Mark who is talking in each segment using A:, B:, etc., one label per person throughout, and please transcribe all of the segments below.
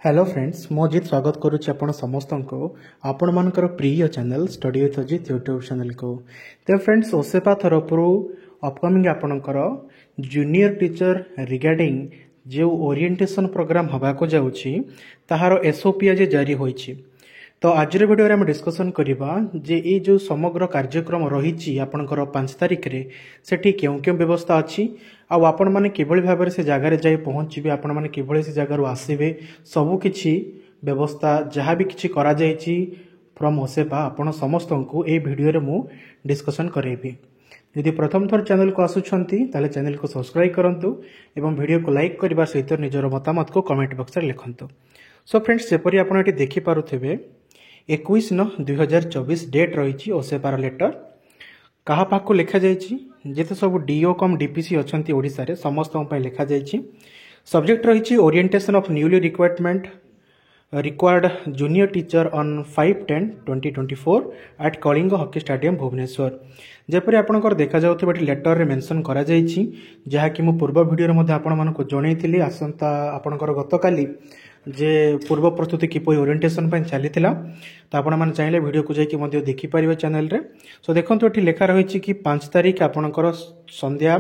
A: Hello friends मो अजित स्वागत करुच्ची आपण समस्त को आपण मानकर प्रिय channel study with Ajit YouTube channel को। तो फ्रेंड्स ओसेपा तरफ अपकमिंग आपणकर जूनियर टीचर रिगार्डिंग जो ओरिएंटेशन प्रोग्राम हवा को जाउछि ताहार एसओपी आज जारी होइछि। तो आज वीडियो आम डिस्कसन करवा जे ये जो समग्र कार्यक्रम रही आपणकर 5 तारिख रे सेठी केउ केउ व्यवस्था अच्छी आपण मैंने किभली भाव से जगार जाई पहुँचे आपण मैंने किभली से जगार आसबे सबू किछि व्यवस्था जहाँ भी किछि करा जायछि फ्रॉम ओसेपा आपण समस्त को ए वीडियो रे मु डिस्कसन करेबी। यदि प्रथम थर चैनल को आसुछंती ताले चैनल को सब्सक्राइब करंतु एवं वीडियो को लाइक करबा सहित निजर मतामत को कमेंट बॉक्स रे लिखंतु। सो फ्रेंड्स जेपरि आपण एटी देखि पारुथिबे 21/9/2024 डेट रही ओसेपार लेटर कहा पाखु लिखा जाइछि जेते सब डीओ कम डीपीसी अछंती ओडिसा रे समस्त पय लिखा जाइछि। सब्जेक्ट रही orientation of newly required junior teacher on 5/10/2024 at Kalinga hockey stadium Bhubaneswar. जेपरि आपनकर देखा जाउथबा लेटर रे मेंशन करा जाइछि जहा कि मु पूर्व वीडियो रे मध्ये आपण मानको जणैथिली आसंता आपनकर गतकाली जे पूर्व प्रस्तुति किपरि ओरिएंटेशन पय चलीथिला तो आपण माने चाहिले वीडियो को जाई कि मध्ये देखि परिबे चैनल रे। सो देखंतु एठी लेखा रहिछि कि 5 तारिख आपनकर संध्या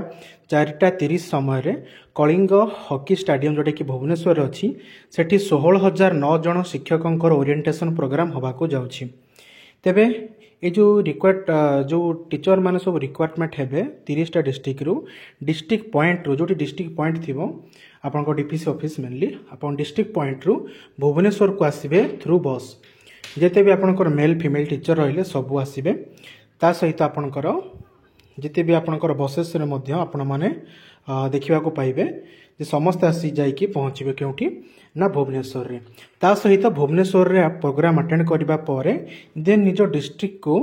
A: 4:30 समय रे कलिंग हॉकी स्टेडियम जोटे कि भुवनेश्वर अछि सेठी 16,009 जन शिक्षकंकर ओरिएंटेशन प्रोग्राम हवा को जाउछि। तेबे ये जो रिक्वायर्ड जो टीचर माने सब रिक्वायरमेंट हेबे 30 टा डिस्ट्रिक्ट पॉइंट रो जोटी डिस्ट्रिक्ट पॉइंट थिबो आपनको डीपीसी ऑफिस मेनली आपन डिस्ट्रिक्ट पॉइंट रो भुवनेश्वर को आसीबे थ्रू बस। जेते भी आपनकर मेल फीमेल टीचर रहिले सब आसीबे ता सहित आपनकर जेते भी आपनकर बसेस रे मध्य आपण माने देखिबा को पाइबे जे समस्त आसी जाई कि पहुंचबे केउठी ना भुवनेश्वर रे। ता सहित भुवनेश्वर रे प्रोग्राम अटेंड करबा परे देन निजो डिस्ट्रिक्ट को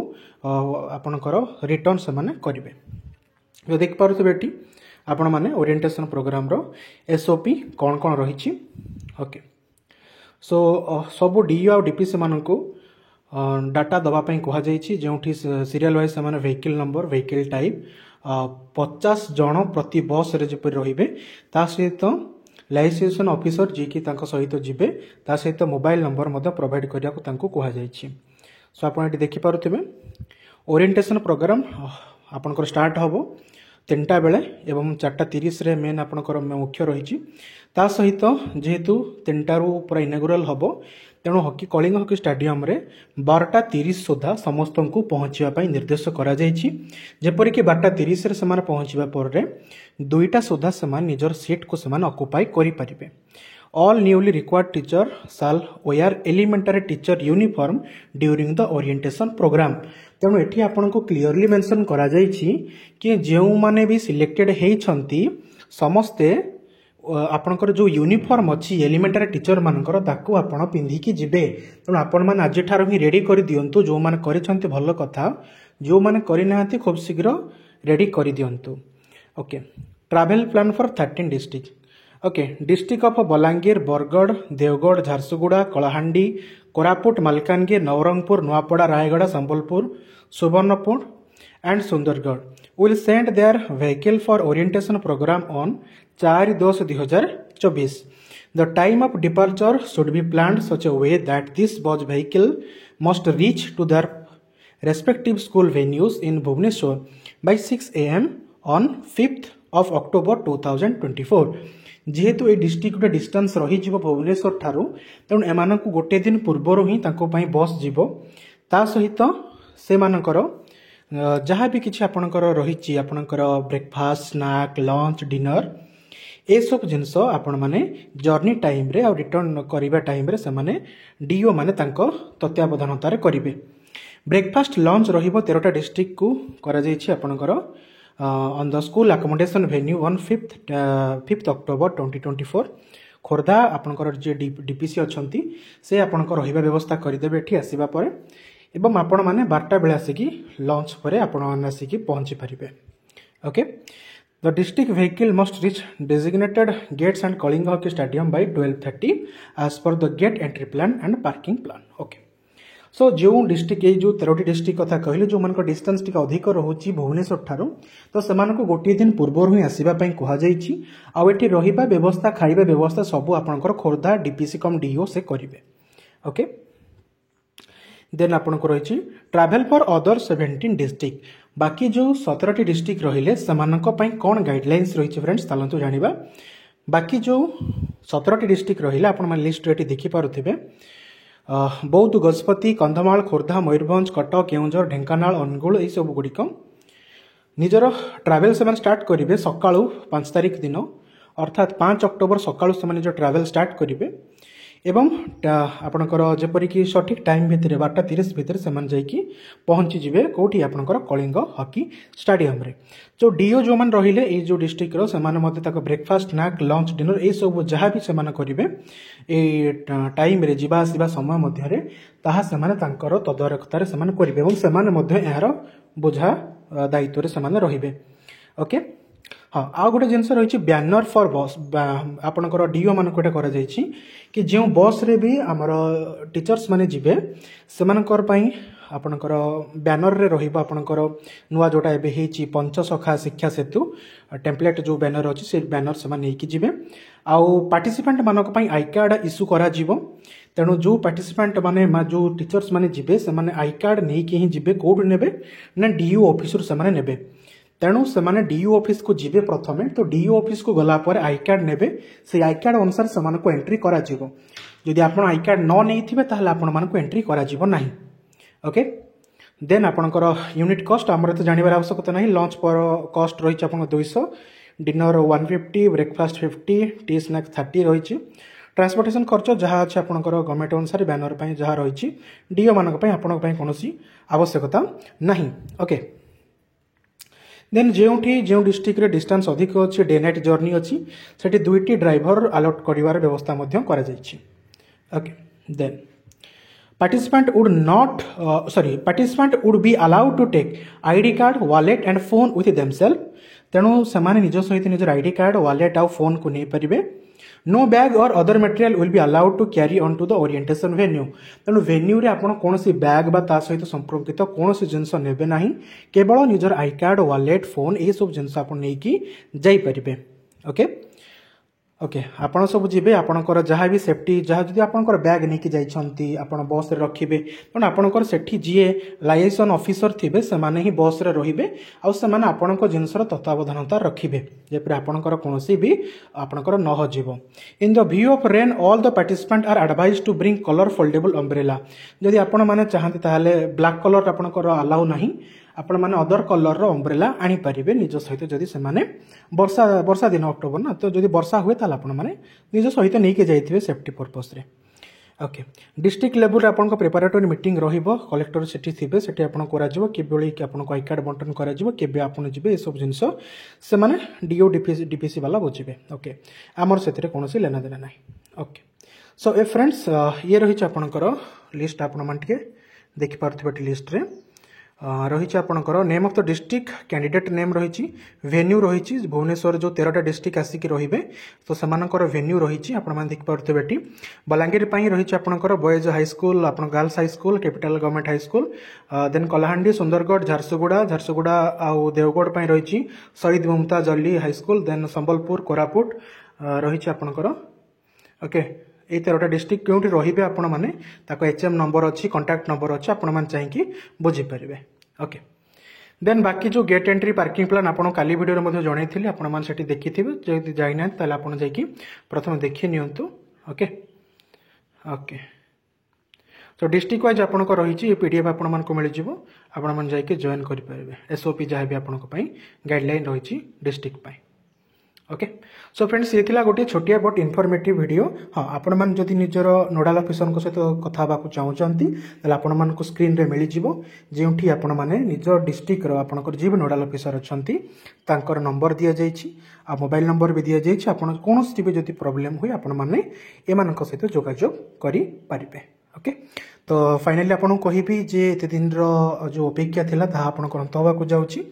A: आपनकर रिटर्न से माने करिवे। जो देख पारुते बेटी आपण माने ओरिएंटेशन प्रोग्राम रो एसओपी कोन कोन रहिछि। ओके सो सब डीओ आ डीपीसी मानको डाटा दबा पई कहा जाइछि जेउठी सीरियल वाइज माने व्हीकल नंबर व्हीकल टाइप 50 जन प्रति बस रे जेपर रहिबे ता सहित लाइसेंस ऑफिसर जी की तांको सहित जिबे ता सहित मोबाइल नंबर मध्य प्रोवाइड करिया को तांको कहा जाइछि। सो आपण एटी देखि पारुथिबे ओरिएंटेशन प्रोग्राम आपनकर स्टार्ट हबो 3टा बेले एवं 4:30 रे मेन आपनकर मुख्य रहिछि ता सहित जेहेतु 3टा रो पूरा इनागुरल हबो तेणु हॉकी कलिंग हॉकी स्टेडियम रे 12:30 सुधा समस्त को पहुंचवा पई निर्देश करा जाइछि। जेपरि कि 12:30 रे समान पहुंचवा पर रे 2टा सुधा समान निजर सीट को समान ऑक्युपाई करि परिबे। All newly required teacher shall wear elementary teacher uniform during the orientation programme. तेणु एठी आपन को क्लियरली मेंशन करा जाइछि कि जेउ माने भी सिलेक्टेड हेइछंती समस्ते आपनकर जो यूनिफॉर्म अच्छी एलिमेंटरी टीचर मानकर ताकू आपण पिंधी की जिबे। तेणु आपण मान आज ठार ही रेडी कर दियंतु जो माने करिसंती भलो कथा जो माने करि नाहंती खूब शीघ्र रेडी कर दियंतु। Okay travel plan for 13 district. Okay district of Balangir Bargarh Deogarh Jharsuguda Kalahandi Koraput Malkangiri Nabarangpur Nuapada Rayagada Sambalpur Subarnapur and Sundargarh will send their vehicle for orientation program on 4/10/2024. The time of departure should be planned such a way that this bus vehicle must reach to their respective school venues in Bhubaneswar by 6 AM on 5th of October 2024. जेहेतु ए district distance रही जीवो भुवनेश्वर ठारू तेणु एमानकु गोटे दिन पूर्वरु ही तांको पई बस जीवो ता सहित से मानकर जहाँ भी किसी आपणकर रही आपणकर ब्रेकफास्ट स्नैक लंच डिनर ए सब जिनस आपण माने जर्नी टाइम रे और रिटर्न करिबा टाइम रे से माने डीओ माने तांको तत्वावधानता रे करिवे। ब्रेकफास्ट लंच रहिबो 13टा डिस्ट्रिक्ट को करा जाइछि आपणकर on the school accommodation venue on 5th October 2024। Khordha आपणकर जे डीपीसी अछंती से आपणकर रहिबा व्यवस्था करिदेबे एठी आसीबा परे एवं आपण माने 12टा बेले आसिकी लंच परे आपण माने आसिकी पहुंची परिबे। Okay the district vehicle must reach designated gates and Kalinga hockey stadium by 12:30 as per the gate entry plan and parking plan. Okay so जो डिस्ट्रिक्ट ये जो 13टी डिस्ट्रिक्ट कथा कहले जो मान डिस्टेंस टी अधिक रोचे भुवनेश्वर ठारू तो से गोटे दिन पूर्व ही आसवाई कहुई आउे रहा व्यवस्था खाଇବା व्यवस्था सब आपंकर खोर्धा डीपीसी कम डीओ से करेंगे ओके देन आपन को रही ट्रैवल फॉर अदर 17 डिस्ट्रिक्ट बाकी जो 17टी डिस्ट्रिक्ट रहिले सेमानक पई कोन गाइडलाइंस रही फ्रेंड्स चलतु जानिबा बाकी जो 17टी डिस्ट्रिक्ट रहिले आपन मान लिस्ट रेटी देखि पारुथिबे बौद्ध गजपति कंधमाल खोर्धा मयूरभंज कटक केउंझर ढेंकानाल अनुगुल यही सब गुड़िक निजर ट्रैवल से स्टार्ट करेंगे सका 5 तारिख दिन अर्थात 5 अक्टोबर सका से ट्रैवल स्टार्ट करेंगे एवं आपणकर जेपरिक सठिक टाइम भितर 12:30 भितर से पहुँची जी कौटी आपणकर कलिंग हॉकी स्टाडियम रे जो डीओ जो मान रहिले ये जो डिस्ट्रिक्ट रो सेमाने मते ताको ब्रेकफास्ट स्नैक लंच डिनर ये सब जहाँ भी सेमाने करिवे ए टाइम रे जीवा आसीबा समय मध्य रे ताहा सेमाने तांकर तदारखता रे सेमाने करिवे एवं सेमाने मध्य एहार बोझा दायित्व रे सेमाने रहिबे ओके हाँ आउ गोटे जिनस रही बैनर फॉर बस आपणकर डीओ मान को कि जो बस रे भी आमर टीचर्स माने जिबे सेमानकर पई आपणकर बैनर रे रहिबा आपणकर नुआ जोटा एबे हेची पंचसखा शिक्षा सेतु टेम्पलेट जो बैनर अछि से बैनर सेमा नै कि जिबे आउ पार्टिसिपेंट मानक पई आई कार्ड इश्यू करा जिवो तेणु जो पार्टिसिपेंट माने जो टीचर्स माने जिबे से माने आई कार्ड नै कि ही जिबे कोड नेबे ना डीओ ऑफिसर से माने नेबे तेणु से डीओ ऑफिस को जीवे प्रथमे तो डीओ ऑफिस को गला पर आई कार्ड नेबे से आई कार्ड अनुसार से मानको एंट्री करा जिवो जदि आपण आई कार्ड न नेइथिबे ताहले आपण मानको एंट्री करा जिवो नाही ओके देन आपणकर यूनिट कॉस्ट आमर तो जानिबार आवश्यकता नाही लंच पर कॉस्ट रही आपन 200 डिनर 150 ब्रेकफास्ट 50 टी स्नैक 30 रही ट्रांसपोर्टेशन खर्च जहाँ अच्छे आपंकर गवर्नमेंट अनुसार बैनर पर जहाँ रही डीओ मानक आपण कौन आवश्यकता नहीं ओके देन जो डिस्ट्रिक्ट रे डिस्टेंस अधिक अच्छी डे नाइट जर्नी अच्छी सेठी 2टी ड्राइवर अलॉट करिवार व्यवस्था मध्य करा जायछि okay then participant would be allowed to take ID card wallet and phone with themselves तेणु से निज सहित निजर आईडी कार्ड वॉलेट आउ फोन को नहीं पारे no bag or other material will be allowed to carry on to the orientation venue तेणु वेन्यू रे आपण कौन बैग बा ता सहित संपर्कित कौन जिनस नेबे नाही केवल निजर आई कार्ड वॉलेट फोन ये सब जिनस आपण नै कि जाई परिबे ओके ओके आपण सब जीवे आपणकर जहाँ भी सेफ्टी जहाँ जदि आपणकर बैग नहीं कि जाइछंती आपण बस रे रखिबे तेणु आपणकर सेठी जीए लाइसेंस ऑफिसर थिबे से माने ही बस रे रहिबे आ से माने आपणकर जिनसर तत्वावधानता रखिबे जेपर आपणकर कोनोसी भी आपणकर न हो जीवो in the view of rain all the participant are advise to bring colour foldable umbrella जदि आपण माने चाहंती ताहाले ब्लैक कलर आपणकर अलाउ नाही आपण माने अदर कलर रो अम्ब्रेला आनी परिबे निज सहित जदि से माने वर्षा दिन अक्टोबर ना तो जदि वर्षा हुए ताले आपण माने निज सहित नै के जाइथिबे सेफ्टी पर्पस रे ओके डिस्ट्रिक्ट लेवल रे आपण को प्रिपरेटरी मीटिंग रहिबो कलेक्टर सेठी थिबे सेठी आपण करा जिवो केबेली कि आपण को आई कार्ड बंटन करा जिवो केबे आपण जिबे ए सब जिंस से माने डीओ डीपीसी वाला बुझिबे ओके हमर सेतरे कोनोसी लेना देना नाही ओके सो ए फ्रेंड्स ये रही आपणकर लिस्ट आपण मान के देखि पारथिबे लिस्ट रे रही आपणकर name of the district candidate name रही वेन्यू रही भुवनेश्वर जो 13टा डिस्ट्रिक्ट आसिक रे तो सेमानकर वेन्यू रही आपन देख पार्थे ये बलांगीर रही आपणकर बॉयज हाई स्कूल आप girls high school capital government high school then Kalahandi Sundargarh Jharsuguda आउ देवगढ़ रही Shahid Mumtaz Ali high school then Sambalpur Koraput रही आपणकर ओके ये 13टा डिस्ट्रिक्ट क्योंटी रहिबे आपण माने ताको एचएम नंबर अच्छी कांटेक्ट नंबर अच्छी आपण मान चाहिए बुझी पारे ओके देन बाकी जो गेट एंट्री पार्किंग प्लान आपन काली वीडियो रे जणाइथिले आपण मान सेठी देखिथिबे जदि जाइना ताले आपण जाई कि प्रथम देखि नियंतु ओके ओके तो डिस्ट्रिक्ट वाइज आपण को रही पीडीएफ आपण मान को मिल जिवो आपण मान जाई कि जॉइन करि पारे एसओपी जहाँ भी आपण को पई गाइडलाइन रही डिस्ट्रिक्ट पई ओके सो फ्रेंड्स ये थिला गोटे छोटिया बट इनफॉर्मेटिव वीडियो हाँ आपण मान जदि निजर नोडाल ऑफिसर को सहित कथा होबाकू चाहूचंती ताले आपण मान को स्क्रीन रे मिली जिवो जेउठी आपण माने निजर डिस्ट्रिक्ट रो आपनकर जीव नोडाल ऑफिसर अछंती तांकर नंबर दिया जाइछि आ मोबाइल नंबर भी दिया जाइछि आपण कोनोसी भी जदि प्रॉब्लम हुई आपण माने ए मानक सहित जोगाजोग करि पारिबे ओके तो फाइनली आपण कहबी जे एते दिन रो जो अपेक्षा थिला ता आपण करंत होबाकू जाउछि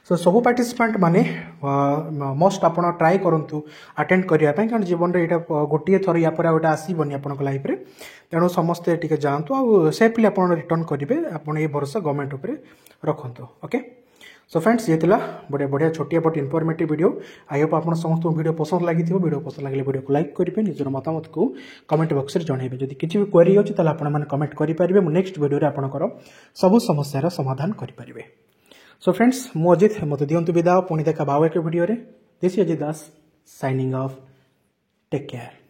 A: सो सब पार्टिसिपेंट माने मस्ट आप ट्राए करूँ अटेंड करने कारण जीवन में यहाँ गोटे थर या गोटे आसबनी आप लाइफ में तेणु समस्ते टी जातु आ सेफली आप रिटर्न करेंगे आप भरोसा गवर्नमेंट उपर रखु ओके। सो फ्रेंड्स ये बढ़िया बढ़िया छोटिया but informative video I hope आप समस्त वीडियो पसंद लगी वीडियो पसंद लगे वीडियो को लाइक करेंगे निजर मतामत को कमेंट बॉक्स में जनइबे जदि किसी भी क्वेरी अच्छी ताला आपण मैंने कमेंट करेंगे नेक्स्ट वीडियो आपंकर सब समस्यार समाधान करेंगे। सो फ्रेंड्स मु अजित मत दिंतु विदा पुणी देखा भाव एक video this is Ajit Das signing off take care.